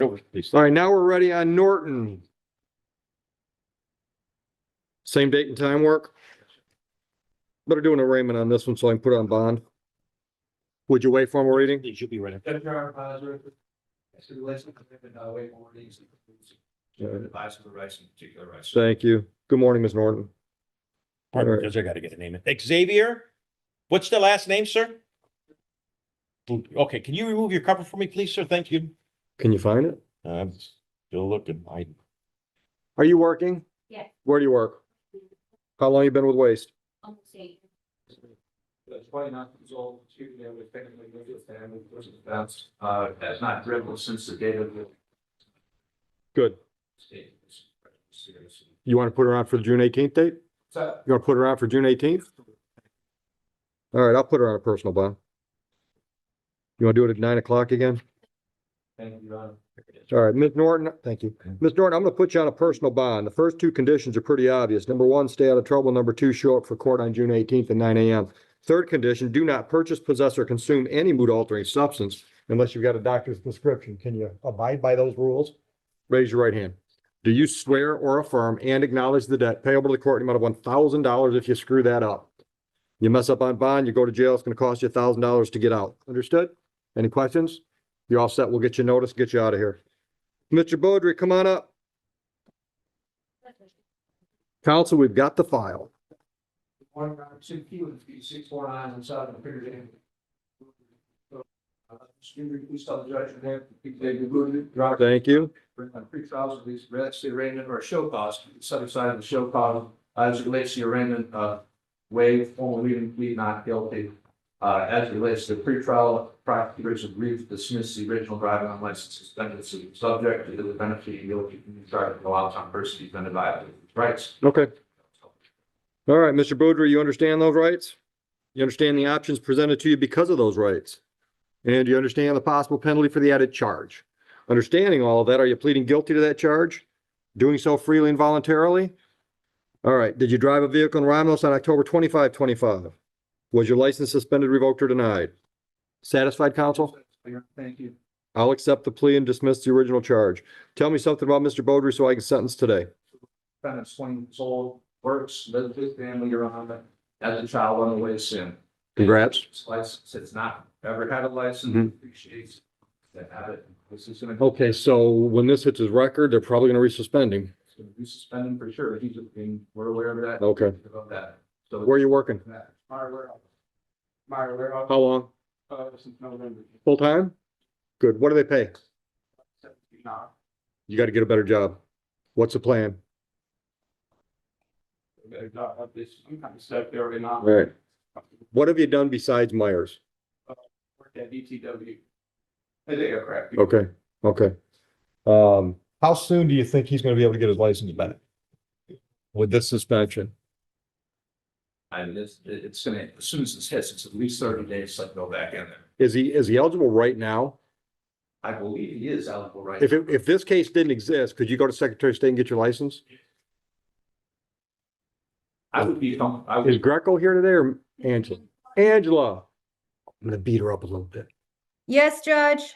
All right, now we're ready on Norton. Same date and time work? Better do an arraignment on this one so I can put it on bond. Would you wait for him reading? It should be ready. Advise of the rights and particular rights. Thank you. Good morning, Ms. Norton. All right. Because I gotta get a name. Xavier, what's the last name, sir? Okay, can you remove your cover for me, please, sir? Thank you. Can you find it? I'm still looking. Are you working? Yeah. Where do you work? How long you been with Waste? Almost 8. 29 years old, shooting there with family, family, that's not driven since the date of the Good. state. You want to put her on for the June 18th date? So, You want to put her on for June 18th? All right, I'll put her on a personal bond. You want to do it at 9 o'clock again? thank you, Your Honor. All right, Ms. Norton, thank you. Ms. Norton, I'm gonna put you on a personal bond. The first two conditions are pretty obvious. Number one, stay out of trouble. Number two, show up for court on June 18th at 9 a.m. Third condition, do not purchase, possess, or consume any mood altering substance unless you've got a doctor's prescription. Can you abide by those rules? Raise your right hand. Do you swear or affirm and acknowledge the debt payable to the court in the amount of $1,000 if you screw that up? You mess up on bond, you go to jail, it's gonna cost you $1,000 to get out. Understood? Any questions? You're all set. We'll get you notice, get you out of here. Mr. Beaudry, come on up. Counsel, we've got the file. 649 and 7 figured in. Please tell the judge your name. Thank you. Bring on pre-trials of these relates to the arraignment or show cause, set aside the show cause as it relates to the arraignment, waive formal reading, plead not guilty. As it relates to the pre-trial, prosecutors agreed to dismiss the original driving on license suspended subject to the benefit of guilty from the charge of allow some person defended by rights. Okay. All right, Mr. Beaudry, you understand those rights? You understand the options presented to you because of those rights? And you understand the possible penalty for the added charge? Understanding all of that, are you pleading guilty to that charge? Doing so freely and voluntarily? All right, did you drive a vehicle in Romulus on October 25, 25? Was your license suspended, revoked, or denied? Satisfied, counsel? Thank you. I'll accept the plea and dismiss the original charge. Tell me something about Mr. Beaudry so I can sentence today. Defendant's 20 years old, works, lives with family, Your Honor, as a child on the way to sin. Congrats. His license has not ever had a license. Mhm. Appreciates that have it. This is gonna. Okay, so when this hits his record, they're probably gonna resuspend him. It's gonna be suspended for sure. He's being, we're aware of that. Okay. About that. So. Where are you working? Meyer warehouse. Meyer warehouse. How long? Since November. Full time? Good. What do they pay? 17 hours. You gotta get a better job. What's the plan? I'm kind of stuck there right now. All right. What have you done besides Myers? Worked at DTW. As a aircraft. Okay, okay. How soon do you think he's gonna be able to get his license back? With this suspension? And it's gonna, as soon as this hits, it's at least 30 days to go back in there. Is he eligible right now? I believe he is eligible right. If this case didn't exist, could you go to Secretary of State and get your license? I would be, I Is would, Greco here today or Angela? Angela. I'm gonna beat her up a little bit. Yes, Judge.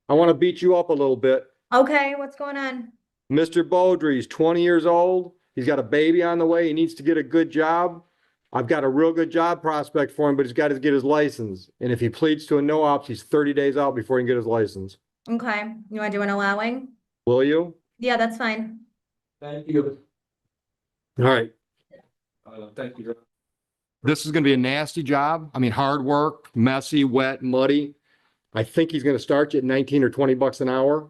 I wanna beat you up a little bit. Okay, what's going on? Mr. Beaudry's 20 years old. He's got a baby on the way. He needs to get a good job. I've got a real good job prospect for him, but he's got to get his license. And if he pleads to a no ops, he's 30 days out before he can get his license. Okay, you want to do an allowing? Will you? Yeah, that's fine. thank you. All right. Thank you. This is going to be a nasty job. I mean, hard work, messy, wet, muddy. I think he's going to start you at 19 or 20 bucks an hour.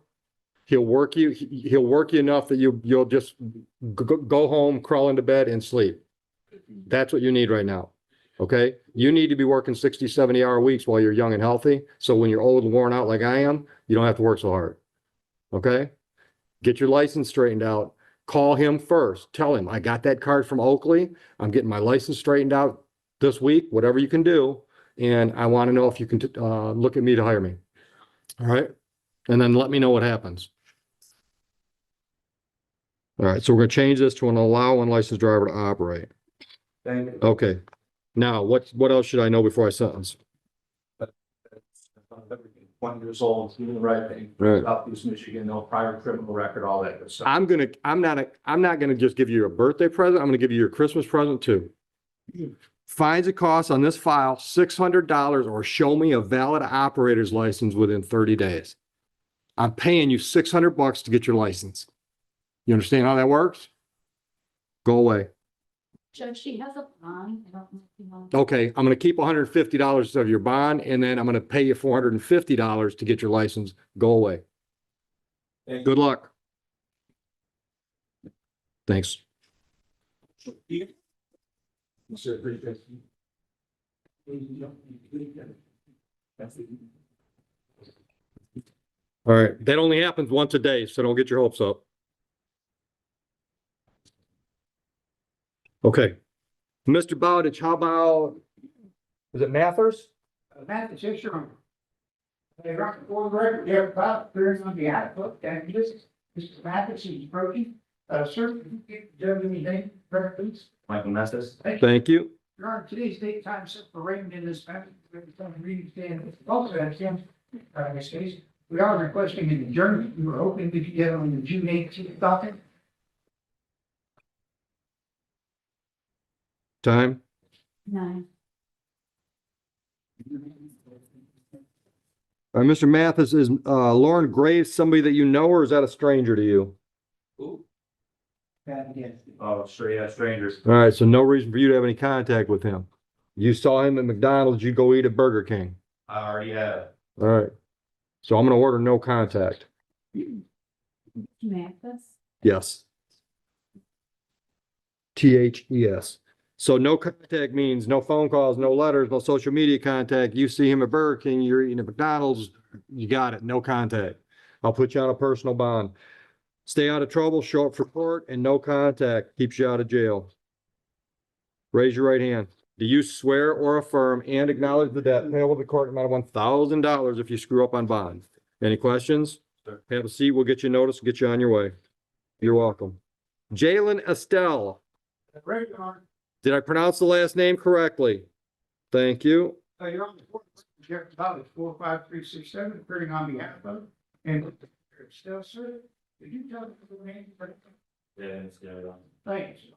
He'll work you enough that you'll just go home, crawl into bed and sleep. That's what you need right now. Okay. You need to be working 60, 70-hour weeks while you're young and healthy. So when you're old and worn out like I am, you don't have to work so hard. Okay. Get your license straightened out. Call him first. Tell him I got that card from Oakley. I'm getting my license straightened out this week, whatever you can do. And I want to know if you can look at me to hire me. All right. And then let me know what happens. All right. So we're going to change this to an allow unlicensed driver to operate. Thank you. Okay. Now, what else should I know before I sentence? 20 years old, doing the right thing. Right. Southeast Michigan, no prior criminal record, all that good stuff. I'm not gonna just give you a birthday present. I'm gonna give you your Christmas present too. Fines and costs on this file, $600, or show me a valid operator's license within 30 days. I'm paying you $600 to get your license. You understand how that works? Go away. Judge, she has a bond. I don't know if you want. Okay, I'm gonna keep $150 of your bond, and then I'm gonna pay you $450 to get your license. Go away. Good luck. Thanks. All right, that only happens once a day, so don't get your hopes up. Okay. Mr. Bowditch, how about, is it Mathers? Matt, it's your honor. They rock for the record, they're about appearing on behalf of, and this is Mathis, he's approaching. Sir, can you give the name, record, please? Michael Messes. Thank you. Your Honor, today's date, time set for Raymond in this matter, reading stand, also at Tim, in this case, we are requesting an adjournment. We were hoping we could get on the June 18th docket. Time? 9. Mr. Mathis, is Lauren Graves somebody that you know, or is that a stranger to you? Oh, sure, yeah, strangers. All right, so no reason for you to have any contact with him. You saw him at McDonald's, you go eat at Burger King. I already have. All right. So I'm gonna order no contact. Mathis? Yes. THES. So no contact means no phone calls, no letters, no social media contact. You see him at Burger King, you're eating at McDonald's, you got it, no contact. I'll put you on a personal bond. Stay out of trouble, show up for court, and no contact keeps you out of jail. Raise your right hand. Do you swear or affirm and acknowledge the debt payable to the court amount of $1,000 if you screw up on bond? Any questions? Sure. Have a seat. We'll get you notice, get you on your way. You're welcome. Jalen Estelle. Right, Your Honor. Did I pronounce the last name correctly? Thank you. You're on the court, Jeff Bowditch, 45367, appearing on behalf of, and still, sir, could you tell us the name? Yeah, it's good. Thank you.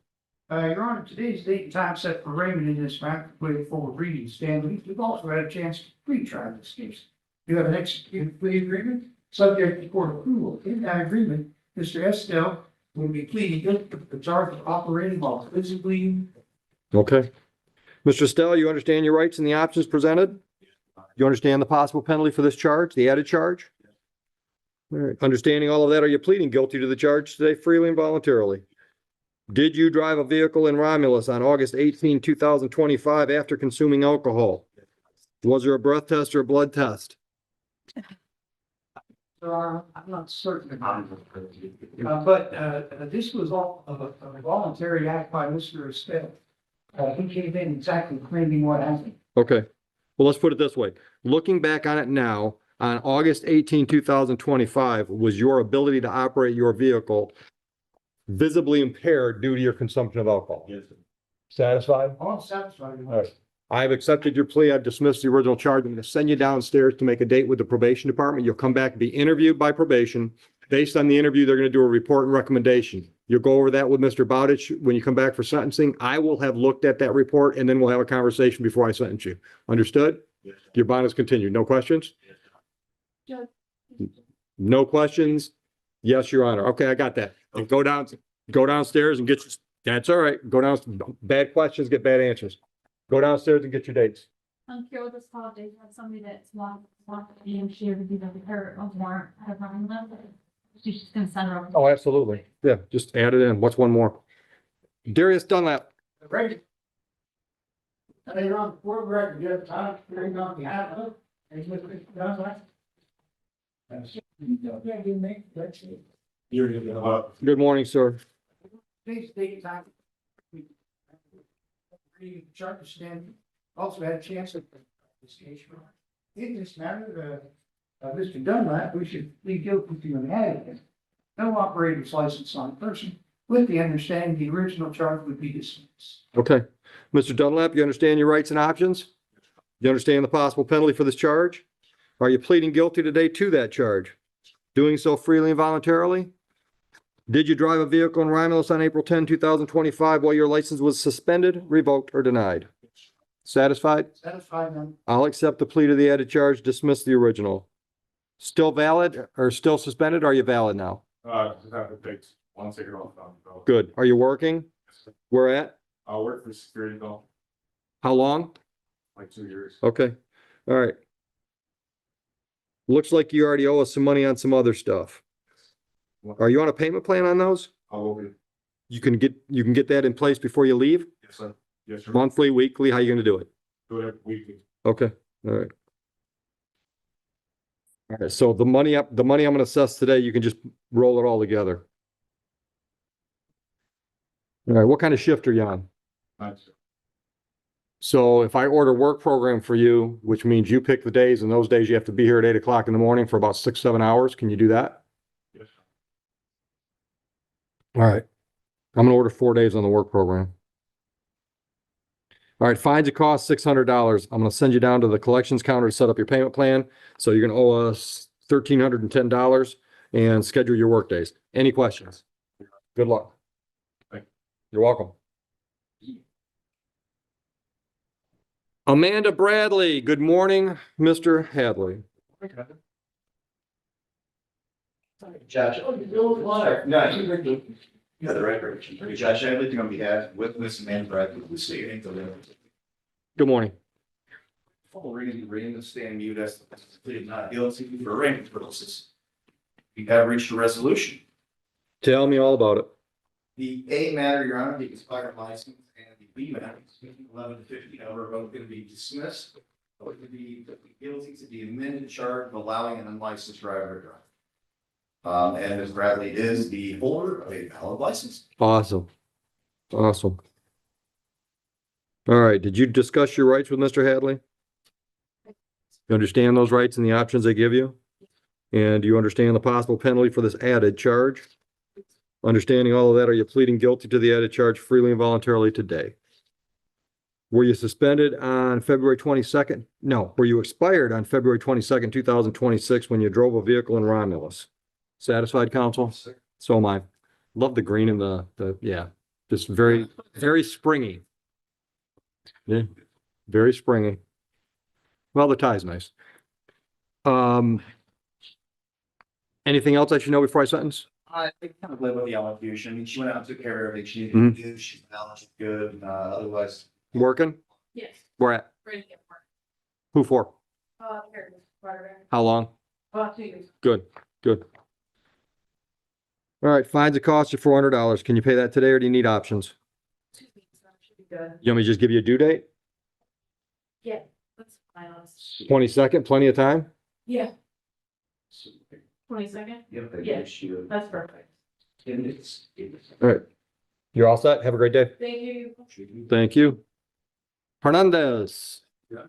Your Honor, today's date and time set for Raymond in this matter, waiting for reading stand. We've also had a chance to pre-try this case. You have an executed plea agreement, subject to court approval. In that agreement, Mr. Estelle will be pleading guilty to the charge of operating while physically. Okay. Mr. Estelle, you understand your rights and the options presented? You understand the possible penalty for this charge, the added charge? All right. Understanding all of that, are you pleading guilty to the charge today freely and voluntarily? Did you drive a vehicle in Romulus on August 18, 2025 after consuming alcohol? Was there a breath test or a blood test? I'm not certain about it. But this was all of a voluntary act by Mr. Estelle. He came in exactly claiming what happened. Okay. Well, let's put it this way. Looking back on it now, on August 18, 2025, was your ability to operate your vehicle visibly impaired due to your consumption of alcohol? Yes. I'm Satisfied? satisfied. All right. I've accepted your plea. I've dismissed the original charge. I'm going to send you downstairs to make a date with the probation department. You'll come back and be interviewed by probation. Based on the interview, they're going to do a report and recommendation. You'll go over that with Mr. Bowditch when you come back for sentencing. I will have looked at that report and then we'll have a conversation before I sentence you. Understood? Yes. Your bond is continued. No questions? Judge. No questions? Yes, Your Honor. Okay, I got that. And go downstairs and get, that's all right. Go down, bad questions, get bad answers. Go downstairs and get your dates. I'm sure this holiday, have somebody that's want to be in share to be the her or more, have run them. She's just gonna send her. Oh, absolutely. Yeah, just add it in. What's one more? Darius Dunlap. Right. You're on the court record, you have time to bring on behalf of, and you have done that. That's it. You're gonna, Good morning, sir. Please take time. Reading the charge stand, also had a chance at this case. In this matter, Mr. Dunlap, we should plead guilty to an added. No operator's license on person, with the understanding the original charge would be dismissed. Okay. Mr. Dunlap, you understand your rights and options? You understand the possible penalty for this charge? Are you pleading guilty today to that charge? Doing so freely and voluntarily? Did you drive a vehicle in Romulus on April 10, 2025 while your license was suspended, revoked, or denied? Satisfied? Satisfied then? I'll accept the plea to the added charge, dismiss the original. Still valid or still suspended? Are you valid now? Just have to take one ticket off. Good. Are you working? Where at? I'll work for security though, How long? like 2 years. Okay. All right. Looks like you already owe us some money on some other stuff. Are you on a payment plan on those? I will be. You can get that in place before you leave? Yes, sir. Yes, sir. Monthly, weekly? How you gonna do it? Do it every weekly. Okay, all right. All right, so the money I'm gonna assess today, you can just roll it all together. All right, what kind of shift are you on? Nice. So if I order work program for you, which means you pick the days, and those days you have to be here at 8 o'clock in the morning for about 6, 7 hours, can you do that? Yes. All right. I'm gonna order 4 days on the work program. All right, fines and costs, $600. I'm gonna send you down to the collections counter to set up your payment plan. So you're gonna owe us $1,310 and schedule your work days. Any questions? Good luck. Thank you. You're welcome. Amanda Bradley, good morning, Mr. Hadley. Josh, oh, you're still alive. No, you have the record. Josh, I everything on behalf with Miss Amanda Bradley, who's stating the Good morning. full reading the stand mute as pleaded not guilty for arraignment purposes. We have reached a resolution. Tell me all about it. The A matter, Your Honor, the expired license, and the B matter, 11 to 15, are both going to be dismissed. Or to be guilty to the amended charge of allowing an unlicensed driver to drive. And Ms. Bradley is the holder of a valid license. Awesome. Awesome. All right, did you discuss your rights with Mr. Hadley? You understand those rights and the options they give you? And do you understand the possible penalty for this added charge? Understanding all of that, are you pleading guilty to the added charge freely and voluntarily today? Were you suspended on February 22nd? No, were you expired on February 22nd, 2026 when you drove a vehicle in Romulus? Satisfied, counsel? So am I. Love the green and yeah, just very, very springy. Yeah, very springy. Well, the tie's nice. Anything else I should know before I sentence? I think kind of live with the allocution. I mean, she went out and took care of everything she needed to do. She's balanced good. Otherwise, Working? Yes. Where at? Ready to get work. Who for? Here, Water. How long? About 2 years. Good, good. All right, fines and costs are $400. Can you pay that today or do you need options? 2 weeks, that should be good. You want me to just give you a due date? Yeah, that's fine. 22nd, plenty of time? Yeah. 22nd? Yeah. That's perfect. All right. You're all set? Have a great day. Thank you. Thank you. Hernandez. Mr.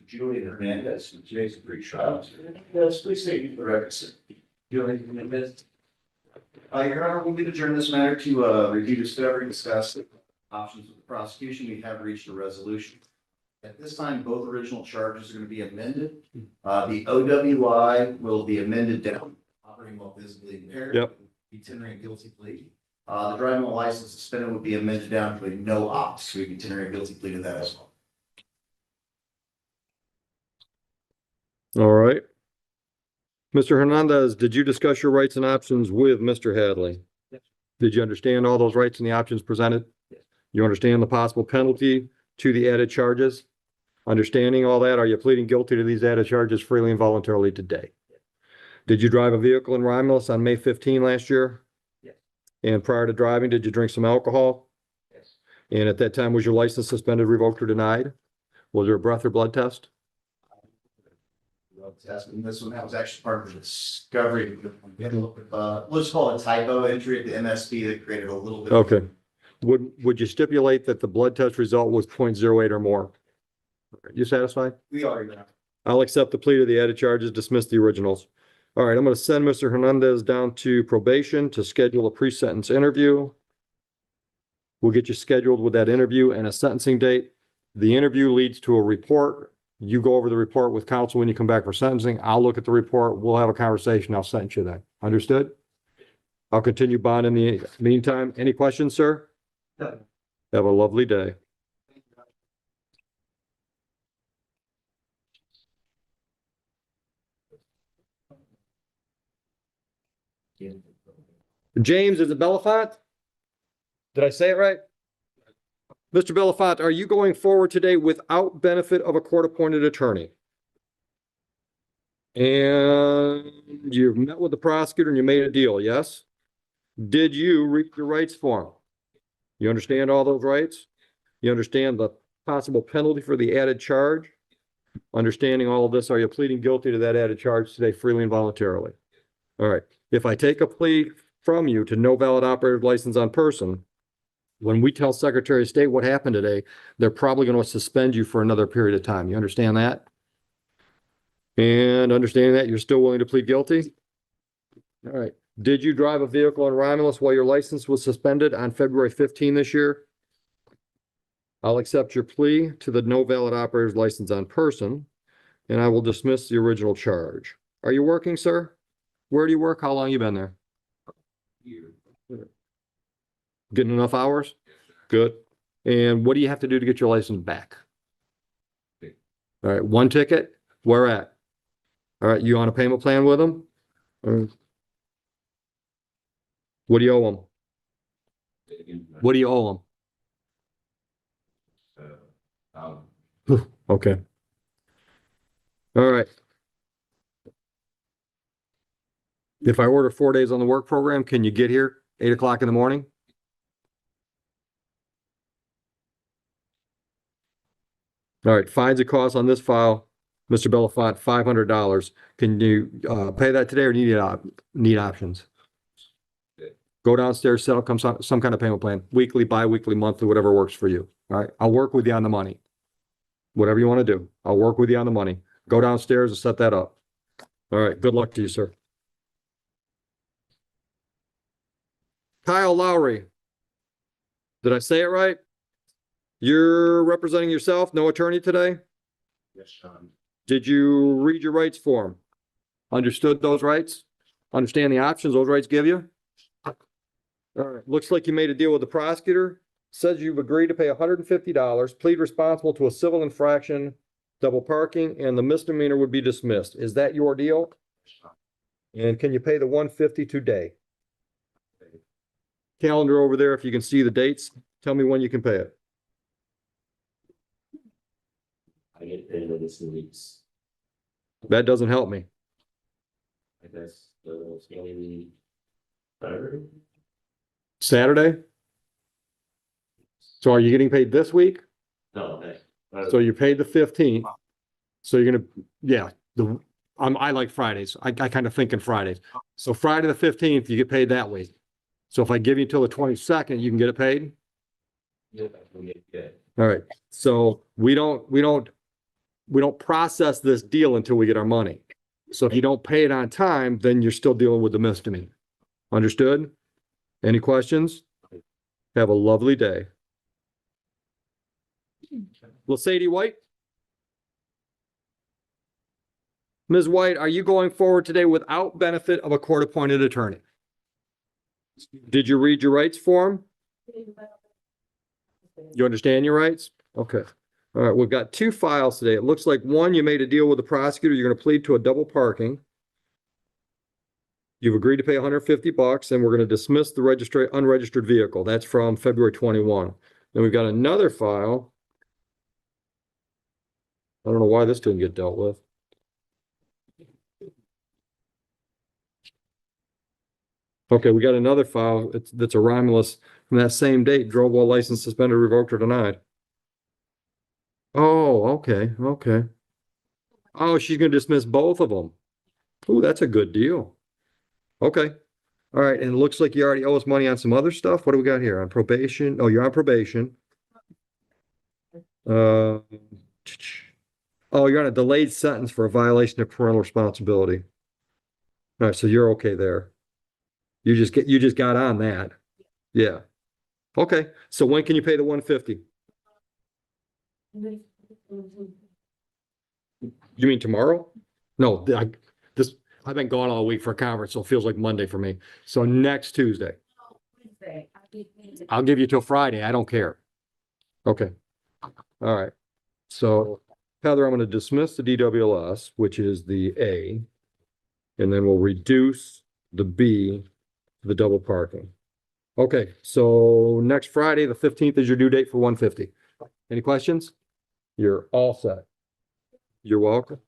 Julian Hernandez, from today's pre-trial. Yes, please state the record, sir. Julian Hernandez. Your Honor, we'll adjourn this matter to review discovery, discuss options with the prosecution. We have reached a resolution. At this time, both original charges are going to be amended. The OWI will be amended down, operating while visibly impaired. Yep. Be tendering guilty plea. The driving while license suspended would be amended down to a no opt, so we can tender a guilty plea to that as well. All right. Mr. Hernandez, did you discuss your rights and options with Mr. Hadley? Yes. Did you understand all those rights and the options presented? Yes. You understand the possible penalty to the added charges? Understanding all that, are you pleading guilty to these added charges freely and voluntarily today? Yes. Did you drive a vehicle in Romulus on May 15 last year? Yes. And prior to driving, did you drink some alcohol? Yes. And at that time, was your license suspended, revoked, or denied? Was there a breath or blood test? Test, and this one, that was actually part of the discovery. We had a little bit, let's call it a typo entry at the MSP that created a little bit. Okay. Would you stipulate that the blood test result was 0.08 or more? You satisfied? We are, Your Honor. I'll accept the plea to the added charges, dismiss the originals. All right, I'm going to send Mr. Hernandez down to probation to schedule a pre-sentence interview. We'll get you scheduled with that interview and a sentencing date. The interview leads to a report You go over the report with counsel when you come back for sentencing. I'll look at the report. We'll have a conversation. I'll sentence you then. Understood? I'll continue bond in the meantime. Any questions, sir? No. Have a lovely day. James, is it Belafont? Did I say it right? Mr. Belafont, are you going forward today without benefit of a court-appointed attorney? And you met with the prosecutor and you made a deal, yes? Did you read your rights form? You understand all those rights? You understand the possible penalty for the added charge? Understanding all of this, are you pleading guilty to that added charge today freely and voluntarily? All right. If I take a plea from you to no valid operator's license on person, when we tell Secretary of State what happened today, they're probably going to suspend you for another period of time. You understand that? And understanding that, you're still willing to plead guilty? All right. Did you drive a vehicle in Romulus while your license was suspended on February 15 this year? I'll accept your plea to the no valid operator's license on person, and I will dismiss the original charge. Are you working, sir? Where do you work? How long you been there? Getting enough hours? Good. And what do you have to do to get your license back? All right, one ticket? Where at? All right, you on a payment plan with them? What do you owe them? What do you owe them? Okay. All right. If I order 4 days on the work program, can you get here 8 o'clock in the morning? All right, fines and costs on this file, Mr. Belafont, $500. Can you pay that today or need options? Go downstairs, set up some kind of payment plan, weekly, bi-weekly, monthly, whatever works for you. All right, I'll work with you on the money. Whatever you want to do, I'll work with you on the money. Go downstairs and set that up. All right, good luck to you, sir. Kyle Lowry. Did I say it right? You're representing yourself, no attorney today? Yes, Sean. Did you read your rights form? Understood those rights? Understand the options those rights give you? All right, looks like you made a deal with the prosecutor. Says you've agreed to pay $150, plead responsible to a civil infraction, double parking, and the misdemeanor would be dismissed. Is that your deal? And can you pay the $150 today? Calendar over there, if you can see the dates, tell me when you can pay it. I get paid every 2 weeks. That doesn't help me. I guess it's gonna be better. Saturday? So are you getting paid this week? No, next. So you paid the 15th. So you're gonna, yeah, I like Fridays. I kind of think in Fridays. So Friday the 15th, you get paid that week. So if I give you till the 22nd, you can get it paid? Yeah, we get good. All right. So we don't process this deal until we get our money. So if you don't pay it on time, then you're still dealing with the misdemeanor. Understood? Any questions? Have a lovely day. Sadie White? Ms. White, are you going forward today without benefit of a court-appointed attorney? Did you read your rights form? You understand your rights? Okay. All right, we've got two files today. It looks like one, you made a deal with the prosecutor. You're going to plead to a double parking. You've agreed to pay $150 and we're going to dismiss the unregistered vehicle. That's from February 21. Then we've got another file. I don't know why this didn't get dealt with. Okay, we got another file. That's a Romulus from that same date. Drove while license suspended, revoked, or denied. Oh, okay, okay. Oh, she's gonna dismiss both of them. Oh, that's a good deal. Okay. All right, and it looks like you already owe us money on some other stuff. What do we got here? On probation? Oh, you're on probation. Oh, you're on a delayed sentence for a violation of parental responsibility. All right, so you're okay there. You just got on that. Yeah. Okay, so when can you pay the $150? You mean tomorrow? No, I've been gone all week for a conference, so it feels like Monday for me. So next Tuesday. I'll give you till Friday. I don't care. Okay. All right. So Heather, I'm going to dismiss the DWLS, which is the A. And then we'll reduce the B to the double parking. Okay, so next Friday, the 15th is your due date for 150. Any questions? You're all set. You're welcome.